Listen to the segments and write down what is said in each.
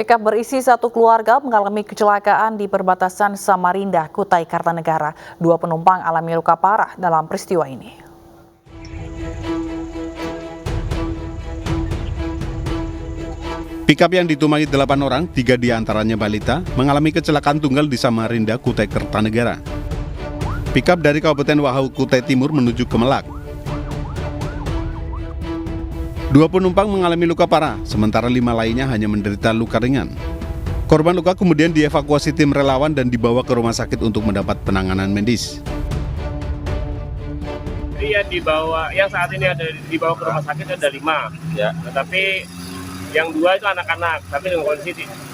Pickup berisi satu keluarga mengalami kecelakaan di perbatasan Samarinda, Kutai Kartanegara. Dua penumpang alami luka parah dalam peristiwa ini. Pickup yang ditumpangi 8 orang, 3 diantaranya balita, mengalami kecelakaan tunggal di Samarinda, Kutai Kartanegara. Pickup dari Kabupaten Wahau, Kutai Timur menuju ke Melak. Dua penumpang mengalami luka parah, sementara 5 lainnya hanya menderita luka ringan. Korban luka kemudian dievakuasi tim relawan dan dibawa ke rumah sakit untuk mendapat penanganan medis. Yang saat ini ada dibawa ke rumah sakit ada 5, ya. Tetapi yang 2 itu anak-anak, tapi dengan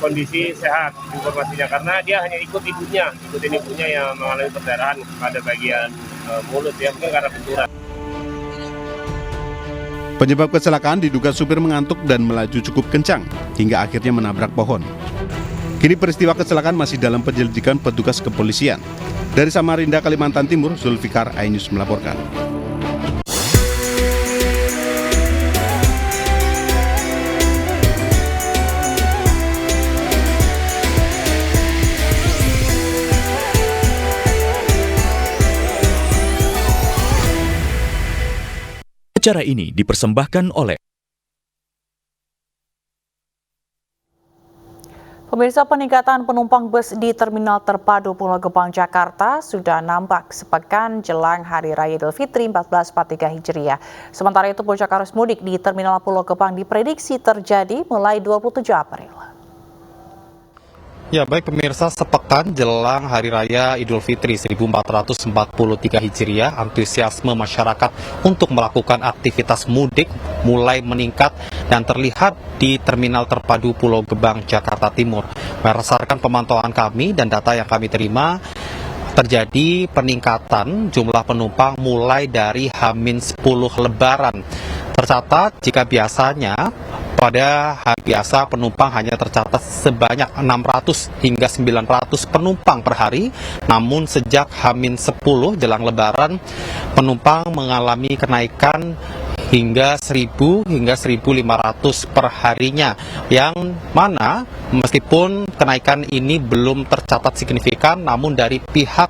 kondisi sehat informasinya, karena dia hanya ikutin ibunya yang mengalami perdarahan pada bagian mulut, ya, mungkin karena benturan. Penyebab kecelakaan diduga supir mengantuk dan melaju cukup kencang hingga akhirnya menabrak pohon. Kini peristiwa kecelakaan masih dalam penyelidikan petugas kepolisian. Dari Samarinda, Kalimantan Timur, Zulfikar, iNews melaporkan. Acara ini dipersembahkan oleh Pemirsa, peningkatan penumpang bus di Terminal Terpadu Pulau Gebang, Jakarta sudah nampak sepekan jelang Hari Raya Idul Fitri 1443 Hijriah. Sementara itu, puncak arus mudik di Terminal Pulau Gebang diprediksi terjadi mulai 27 April. Ya, baik pemirsa, sepekan jelang Hari Raya Idul Fitri 1443 Hijriah, antusiasme masyarakat untuk melakukan aktivitas mudik mulai meningkat dan terlihat di Terminal Terpadu Pulau Gebang, Jakarta Timur. Berdasarkan pemantauan kami dan data yang kami terima, terjadi peningkatan jumlah penumpang mulai dari H-10 Lebaran. Tercatat jika biasanya pada hari biasa penumpang hanya tercatat sebanyak 600 hingga 900 penumpang per hari, namun sejak H-10 jelang Lebaran, penumpang mengalami kenaikan hingga 1.000 hingga 1.500 per harinya, yang mana meskipun kenaikan ini belum tercatat signifikan, namun dari pihak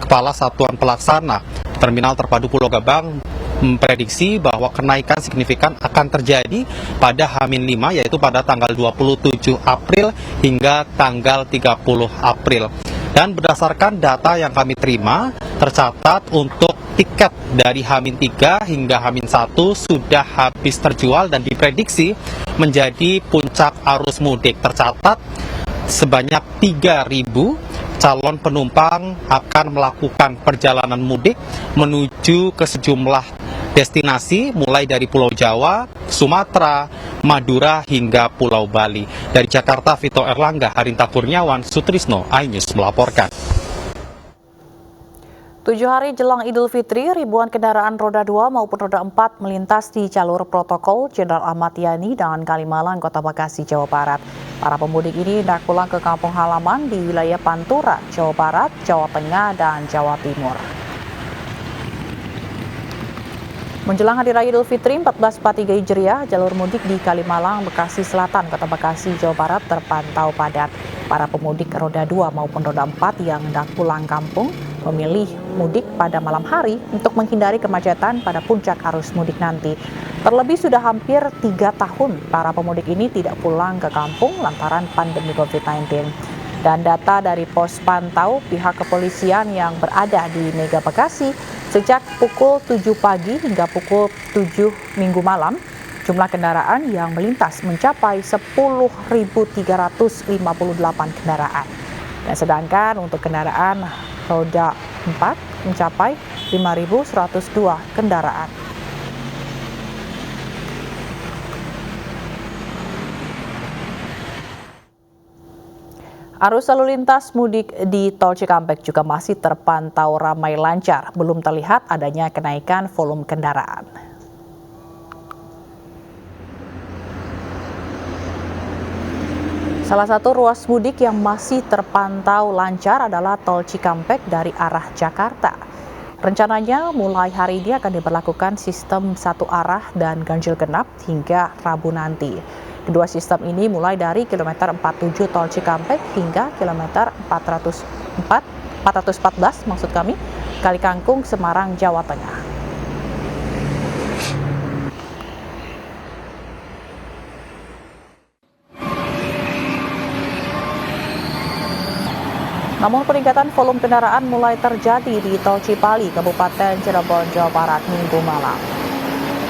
Kepala Satuan Pelaksana Terminal Terpadu Pulau Gebang memprediksi bahwa kenaikan signifikan akan terjadi pada H-5, yaitu pada tanggal 27 April hingga tanggal 30 April. Dan berdasarkan data yang kami terima, tercatat untuk tiket dari H-3 hingga H-1 sudah habis terjual dan diprediksi menjadi puncak arus mudik. Tercatat sebanyak 3.000 calon penumpang akan melakukan perjalanan mudik menuju ke sejumlah destinasi mulai dari Pulau Jawa, Sumatera, Madura hingga Pulau Bali. Dari Jakarta, Vito Erlangga, Harinta Kurniawan, Sutrisno, iNews melaporkan. 7 hari jelang Idul Fitri, ribuan kendaraan roda 2 maupun roda 4 melintas di jalur protokol Jenderal Ahmad Yani dan Kalimalang, Kota Bekasi, Jawa Barat. Para pemudik ini hendak pulang ke kampung halaman di wilayah Pantura, Jawa Barat, Jawa Tengah, dan Jawa Timur. Menjelang Hari Raya Idul Fitri 1443 Hijriah, jalur mudik di Kalimalang, Bekasi Selatan, Kota Bekasi, Jawa Barat terpantau padat. Para pemudik roda 2 maupun roda 4 yang hendak pulang kampung memilih mudik pada malam hari untuk menghindari kemacetan pada puncak arus mudik nanti. Terlebih sudah hampir 3 tahun para pemudik ini tidak pulang ke kampung lantaran pandemi COVID-19. Dan data dari pos pantau pihak kepolisian yang berada di Mega Bekasi, sejak pukul 7 pagi hingga pukul 7 Minggu malam, jumlah kendaraan yang melintas mencapai 10.358 kendaraan. Dan sedangkan untuk kendaraan roda 4 mencapai 5.102 kendaraan. Arus lalu lintas mudik di Tol Cikampek juga masih terpantau ramai lancar, belum terlihat adanya kenaikan volume kendaraan. Salah satu ruas mudik yang masih terpantau lancar adalah Tol Cikampek dari arah Jakarta. Rencananya mulai hari ini akan diberlakukan sistem satu arah dan ganjil genap hingga Rabu nanti. Kedua sistem ini mulai dari kilometer 47 tol Cikampek hingga kilometer 414 Kali Kangkung, Semarang, Jawa Tengah. Namun peningkatan volume kendaraan mulai terjadi di Tol Cipali, Kabupaten Cirebon, Jawa Barat, Minggu malam.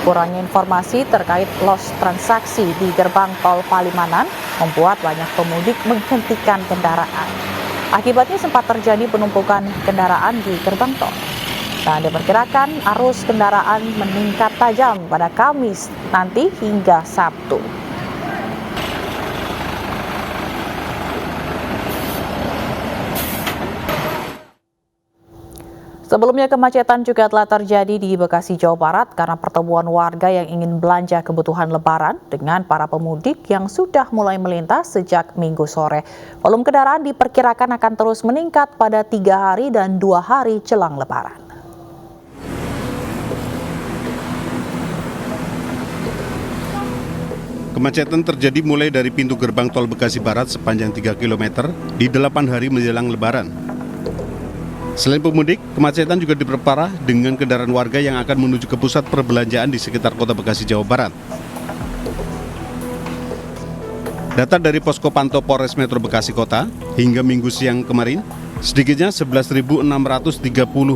Kurangnya informasi terkait loss transaksi di gerbang tol Palimanan membuat banyak pemudik menghentikan kendaraan. Akibatnya sempat terjadi penumpukan kendaraan di gerbang tol. Dan diperkirakan arus kendaraan meningkat tajam pada Kamis nanti hingga Sabtu. Sebelumnya kemacetan juga telah terjadi di Bekasi, Jawa Barat karena pertemuan warga yang ingin belanja kebutuhan Lebaran dengan para pemudik yang sudah mulai melintas sejak Minggu sore. Volume kendaraan diperkirakan akan terus meningkat pada 3 hari dan 2 hari jelang Lebaran. Kemacetan terjadi mulai dari pintu gerbang tol Bekasi Barat sepanjang 3 km di 8 hari menjelang Lebaran. Selain pemudik, kemacetan juga diperparah dengan kendaraan warga yang akan menuju ke pusat perbelanjaan di sekitar kota Bekasi, Jawa Barat. Data dari Posko Pantau Polres Metro Bekasi Kota, hingga Minggu siang kemarin, sedikitnya 11.630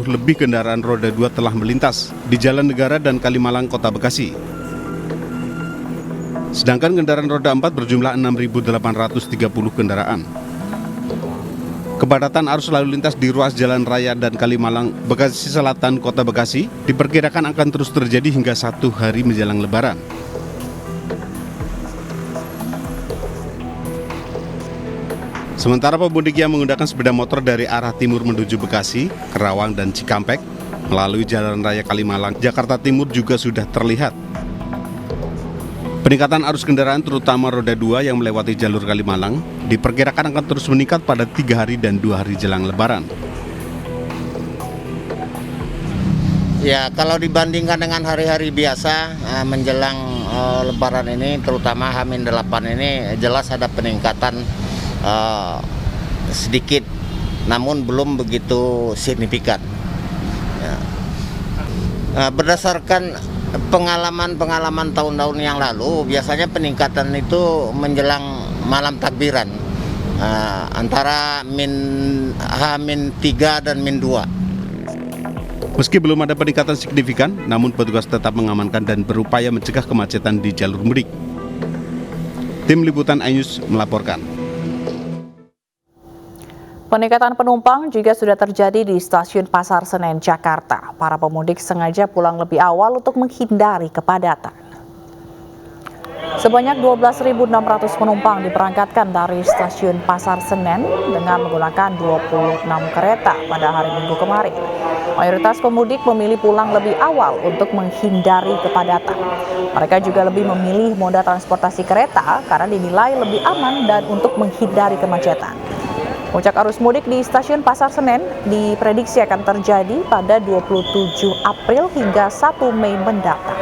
lebih kendaraan roda 2 telah melintas di Jalan Negara dan Kalimalang, Kota Bekasi. Sedangkan kendaraan roda 4 berjumlah 6.830 kendaraan. Kepadatan arus lalu lintas di ruas Jalan Raya dan Kalimalang, Bekasi Selatan, Kota Bekasi diperkirakan akan terus terjadi hingga 1 hari menjelang Lebaran. Sementara pemudik yang menggunakan sepeda motor dari arah timur menuju Bekasi, Kerawang, dan Cikampek melalui Jalan Raya Kalimalang, Jakarta Timur juga sudah terlihat. Peningkatan arus kendaraan terutama roda 2 yang melewati jalur Kalimalang diperkirakan akan terus meningkat pada 3 hari dan 2 hari jelang Lebaran. Ya, kalau dibandingkan dengan hari-hari biasa menjelang Lebaran ini, terutama H-8 ini jelas ada peningkatan sedikit, namun belum begitu signifikan. Ya. Berdasarkan pengalaman tahun-tahun yang lalu, biasanya peningkatan itu menjelang malam takbiran, antara H-3 dan -2. Meski belum ada peningkatan signifikan, namun petugas tetap mengamankan dan berupaya mencegah kemacetan di jalur mudik. Tim Liputan iNews melaporkan. Peningkatan penumpang juga sudah terjadi di stasiun Pasar Senen, Jakarta. Para pemudik sengaja pulang lebih awal untuk menghindari kepadatan. Sebanyak 12.600 penumpang diberangkatkan dari stasiun Pasar Senen dengan menggunakan 26 kereta pada hari Minggu kemarin. Mayoritas pemudik memilih pulang lebih awal untuk menghindari kepadatan. Mereka juga lebih memilih moda transportasi kereta karena dinilai lebih aman dan untuk menghindari kemacetan. Puncak arus mudik di stasiun Pasar Senen diprediksi akan terjadi pada 27 April hingga 1 Mei mendatang.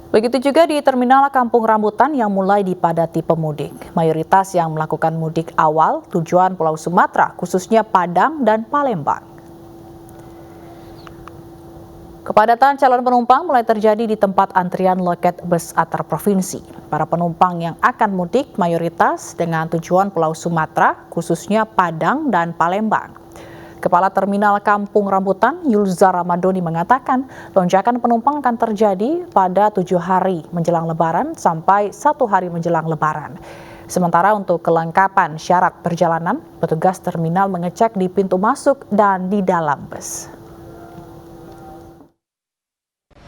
Begitu juga di Terminal Kampung Rambutan yang mulai dipadati pemudik. Mayoritas yang melakukan mudik awal tujuan Pulau Sumatera, khususnya Padang dan Palembang. Kepadatan calon penumpang mulai terjadi di tempat antrian loket bus antar provinsi. Para penumpang yang akan mudik mayoritas dengan tujuan Pulau Sumatera, khususnya Padang dan Palembang. Kepala Terminal Kampung Rambutan, Yulza Ramadoni mengatakan, lonjakan penumpang akan terjadi pada 7 hari menjelang Lebaran sampai 1 hari menjelang Lebaran. Sementara untuk kelengkapan syarat perjalanan, petugas terminal mengecek di pintu masuk dan di dalam bus.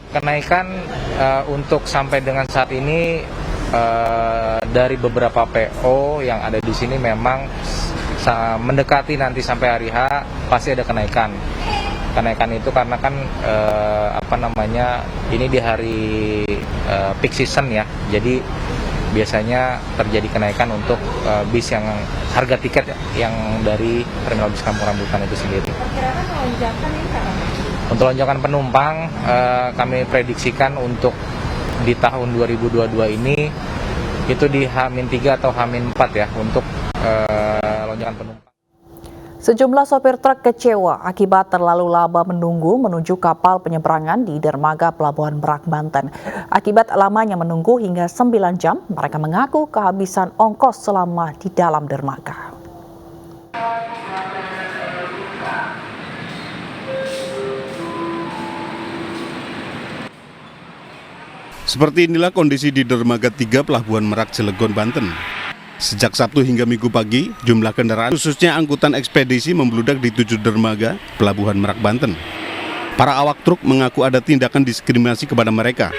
Kenaikan untuk sampai dengan saat ini dari beberapa PO yang ada di sini memang mendekati nanti sampai hari H pasti ada kenaikan. Kenaikan itu karena kan ini di hari peak season ya. Jadi biasanya terjadi kenaikan untuk bis yang harga tiket yang dari Terminal Bis Kampung Rambutan itu sendiri. Kira-kira lonjakan ini karena Untuk lonjakan penumpang, kami prediksikan untuk di tahun 2022 ini itu di H-3 atau H-4 ya untuk lonjakan penumpang. Sejumlah sopir truk kecewa akibat terlalu lama menunggu menuju kapal penyeberangan di dermaga Pelabuhan Merak, Banten. Akibat lamanya menunggu hingga 9 jam, mereka mengaku kehabisan ongkos selama di dalam dermaga. Seperti inilah kondisi di dermaga 3 Pelabuhan Merak, Cilegon, Banten. Sejak Sabtu hingga Minggu pagi, jumlah kendaraan khususnya angkutan ekspedisi membludak di 7 dermaga Pelabuhan Merak, Banten. Para awak truk mengaku ada tindakan diskriminasi kepada mereka.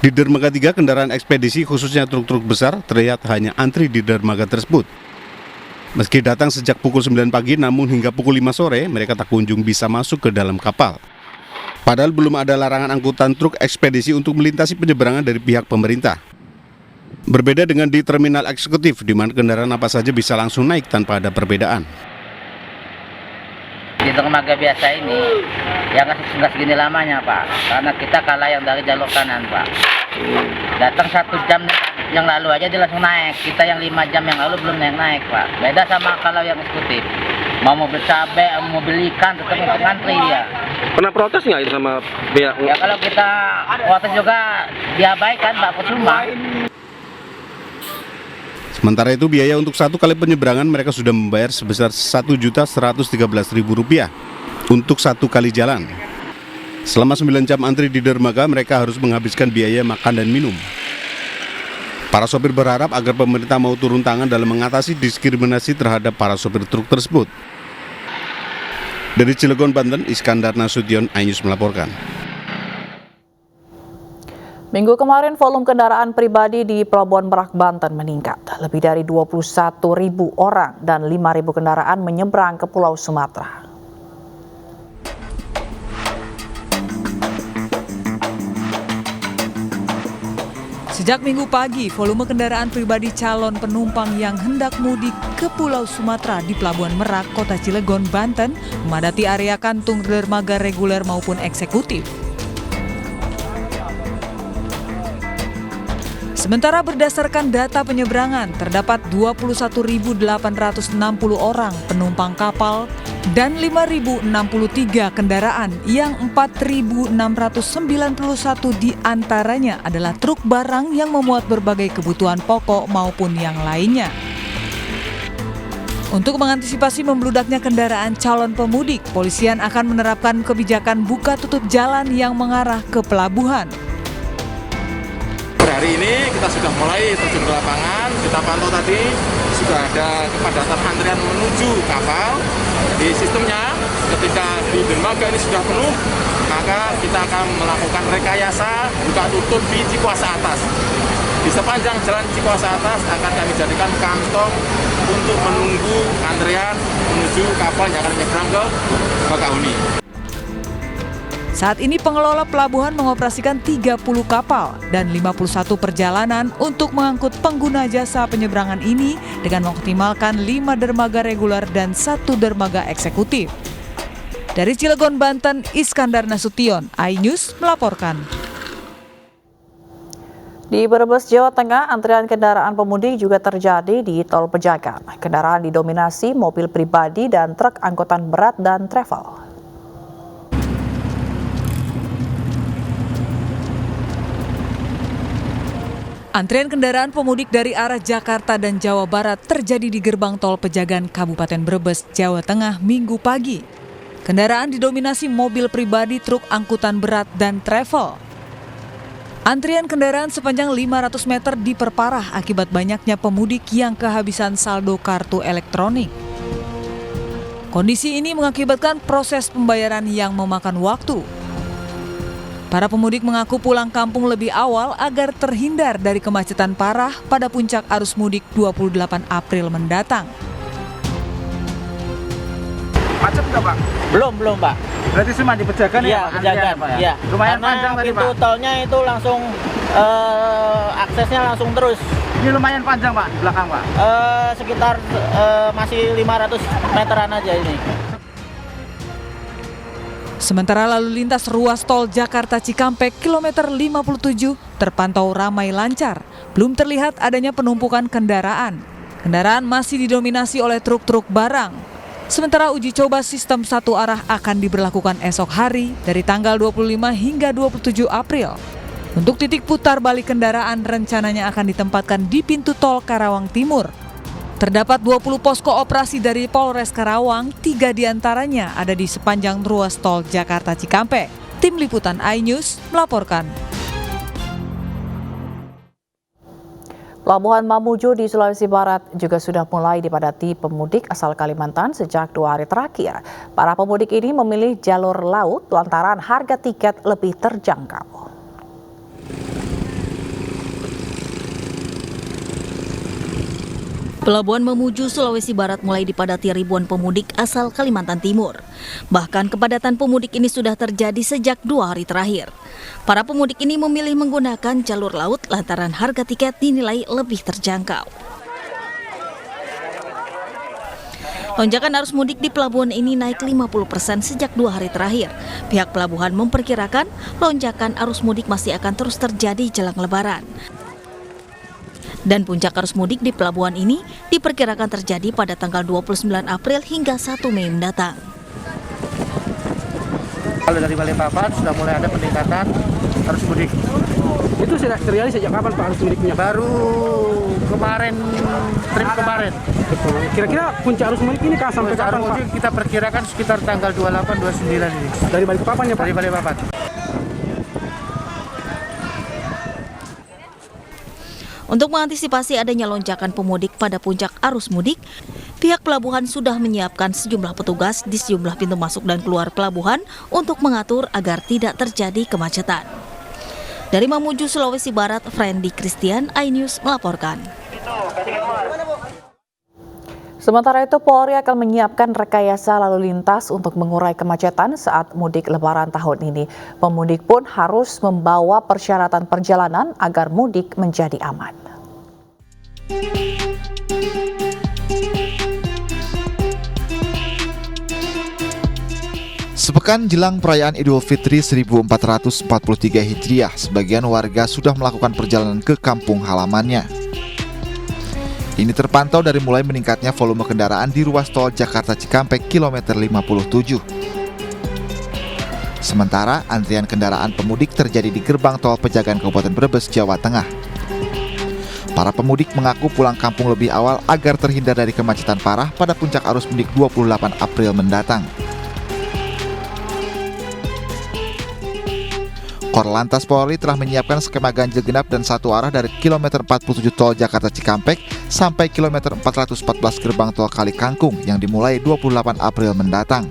Di dermaga 3, kendaraan ekspedisi khususnya truk-truk besar terlihat hanya antri di dermaga tersebut. Meski datang sejak pukul 9 pagi, namun hingga pukul 5 sore mereka tak kunjung bisa masuk ke dalam kapal. Padahal belum ada larangan angkutan truk ekspedisi untuk melintasi penyeberangan dari pihak pemerintah. Berbeda dengan di terminal eksekutif, di mana kendaraan apa saja bisa langsung naik tanpa ada perbedaan. Di dermaga biasa ini, ya nggak segini lamanya Pak, karena kita kalah yang dari jalur kanan Pak. Datang 1 jam yang lalu aja dia langsung naik, kita yang 5 jam yang lalu belum naik Pak. Beda sama kalau yang eksekutif, mau mobil cabai, mau mobil ikan, tetap untuk ngantri dia. Pernah protes nggak itu sama pihak? Ya kalau kita protes juga diabaikan Pak, percuma. Sementara itu biaya untuk 1 kali penyeberangan mereka sudah membayar sebesar Rp1.113.000 untuk 1 kali jalan. Selama 9 jam antri di dermaga, mereka harus menghabiskan biaya makan dan minum. Para sopir berharap agar pemerintah mau turun tangan dalam mengatasi diskriminasi terhadap para sopir truk tersebut. Dari Cilegon, Banten, Iskandar Nasution, iNews melaporkan. Minggu kemarin volume kendaraan pribadi di Pelabuhan Merak, Banten meningkat. Lebih dari 21.000 orang dan 5.000 kendaraan menyeberang ke Pulau Sumatera. Sejak Minggu pagi, volume kendaraan pribadi calon penumpang yang hendak mudik ke Pulau Sumatera di Pelabuhan Merak, Kota Cilegon, Banten, memadati area kantung dermaga reguler maupun eksekutif. Sementara berdasarkan data penyeberangan, terdapat 21.860 orang penumpang kapal dan 5.063 kendaraan yang 4.691 diantaranya adalah truk barang yang memuat berbagai kebutuhan pokok maupun yang lainnya. Untuk mengantisipasi membludaknya kendaraan calon pemudik, polisian akan menerapkan kebijakan buka tutup jalan yang mengarah ke pelabuhan. Hari ini kita sudah mulai terjun ke lapangan, kita pantau tadi sudah ada kepadatan antrian menuju kapal. Di sistemnya ketika di dermaga ini sudah penuh, maka kita akan melakukan rekayasa buka tutup di Cikuasa atas. Di sepanjang jalan Cikuasa atas akan kami jadikan kantong untuk menunggu antrian menuju kapal yang akan menyeberang ke Bakahuni. Saat ini pengelola pelabuhan mengoperasikan 30 kapal dan 51 perjalanan untuk mengangkut pengguna jasa penyeberangan ini dengan mengoptimalkan 5 dermaga reguler dan 1 dermaga eksekutif. Dari Cilegon, Banten, Iskandar Nasution, iNews melaporkan. Di Brebes, Jawa Tengah, antrian kendaraan pemudik juga terjadi di Tol Pejagan. Kendaraan didominasi mobil pribadi dan truk angkutan berat dan travel. Antrian kendaraan pemudik dari arah Jakarta dan Jawa Barat terjadi di gerbang Tol Pejagan, Kabupaten Brebes, Jawa Tengah, Minggu pagi. Kendaraan didominasi mobil pribadi, truk angkutan berat, dan travel. Antrian kendaraan sepanjang 500 meter diperparah akibat banyaknya pemudik yang kehabisan saldo kartu elektronik. Kondisi ini mengakibatkan proses pembayaran yang memakan waktu. Para pemudik mengaku pulang kampung lebih awal agar terhindar dari kemacetan parah pada puncak arus mudik 28 April mendatang. Macet nggak Pak? Belum Pak. Berarti cuma di Pejagan ya? Pejagan Pak ya. Lumayan karena panjang tadi Pak. pintu tolnya itu langsung aksesnya langsung terus. Ini lumayan panjang Pak, belakang Pak? Sekitar masih 500 meteran aja ini. Sementara lalu lintas ruas tol Jakarta Cikampek kilometer 57 terpantau ramai lancar. Belum terlihat adanya penumpukan kendaraan. Kendaraan masih didominasi oleh truk-truk barang. Sementara uji coba sistem satu arah akan diberlakukan esok hari dari tanggal 25 hingga 27 April. Untuk titik putar balik kendaraan rencananya akan ditempatkan di pintu tol Karawang Timur. Terdapat 20 posko operasi dari Polres Karawang, 3 diantaranya ada di sepanjang ruas tol Jakarta Cikampek. Tim Liputan iNews melaporkan. Pelabuhan Mamuju di Sulawesi Barat juga sudah mulai dipadati pemudik asal Kalimantan sejak 2 hari terakhir. Para pemudik ini memilih jalur laut lantaran harga tiket lebih terjangkau. Pelabuhan Mamuju, Sulawesi Barat mulai dipadati ribuan pemudik asal Kalimantan Timur. Bahkan kepadatan pemudik ini sudah terjadi sejak 2 hari terakhir. Para pemudik ini memilih menggunakan jalur laut lantaran harga tiket dinilai lebih terjangkau. Lonjakan arus mudik di pelabuhan ini naik 50% sejak 2 hari terakhir. Pihak pelabuhan memperkirakan lonjakan arus mudik masih akan terus terjadi jelang Lebaran. Dan puncak arus mudik di pelabuhan ini diperkirakan terjadi pada tanggal 29 April hingga 1 Mei mendatang. Kalau dari Balikpapan sudah mulai ada peningkatan arus mudik. Itu sudah terjadi sejak kapan Pak arus mudiknya? Baru kemarin, trip kemarin. Kira-kira puncak arus mudik ini sampai kapan Pak? Kita perkirakan sekitar tanggal 28-29 ini. Dari Balikpapan ya Pak? Dari Balikpapan. Untuk mengantisipasi adanya lonjakan pemudik pada puncak arus mudik, pihak pelabuhan sudah menyiapkan sejumlah petugas di sejumlah pintu masuk dan keluar pelabuhan untuk mengatur agar tidak terjadi kemacetan. Dari Mamuju, Sulawesi Barat, Friendly Christian, iNews melaporkan. Sementara itu, Polri akan menyiapkan rekayasa lalu lintas untuk mengurai kemacetan saat mudik Lebaran tahun ini. Pemudik pun harus membawa persyaratan perjalanan agar mudik menjadi aman. Sepekan jelang perayaan Idul Fitri 1443 Hijriah, sebagian warga sudah melakukan perjalanan ke kampung halamannya. Ini terpantau dari mulai meningkatnya volume kendaraan di ruas tol Jakarta Cikampek kilometer 57. Sementara antrian kendaraan pemudik terjadi di gerbang tol Pejagan Kabupaten Brebes, Jawa Tengah. Para pemudik mengaku pulang kampung lebih awal agar terhindar dari kemacetan parah pada puncak arus mudik 28 April mendatang. Korlantas Polri telah menyiapkan skema ganjil genap dan satu arah dari kilometer 47 tol Jakarta Cikampek sampai kilometer 414 gerbang tol Kali Kangkung yang dimulai 28 April mendatang.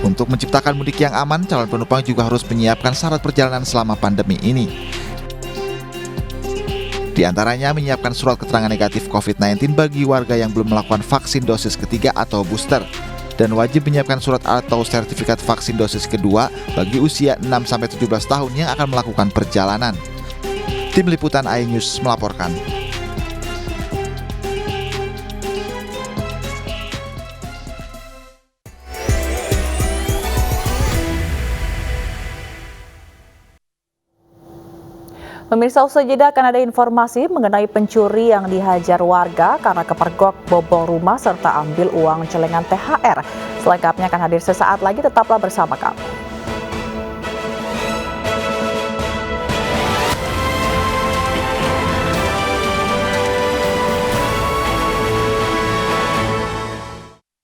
Untuk menciptakan mudik yang aman, calon penumpang juga harus menyiapkan syarat perjalanan selama pandemi ini. Di antaranya menyiapkan surat keterangan negatif COVID-19 bagi warga yang belum melakukan vaksin dosis ketiga atau booster, dan wajib menyiapkan surat atau sertifikat vaksin dosis kedua bagi usia 6-17 tahun yang akan melakukan perjalanan. Tim Liputan iNews melaporkan. Pemirsa, usai jeda akan ada informasi mengenai pencuri yang dihajar warga karena kepergok bobol rumah serta ambil uang celengan THR. Selengkapnya akan hadir sesaat lagi, tetaplah bersama kami.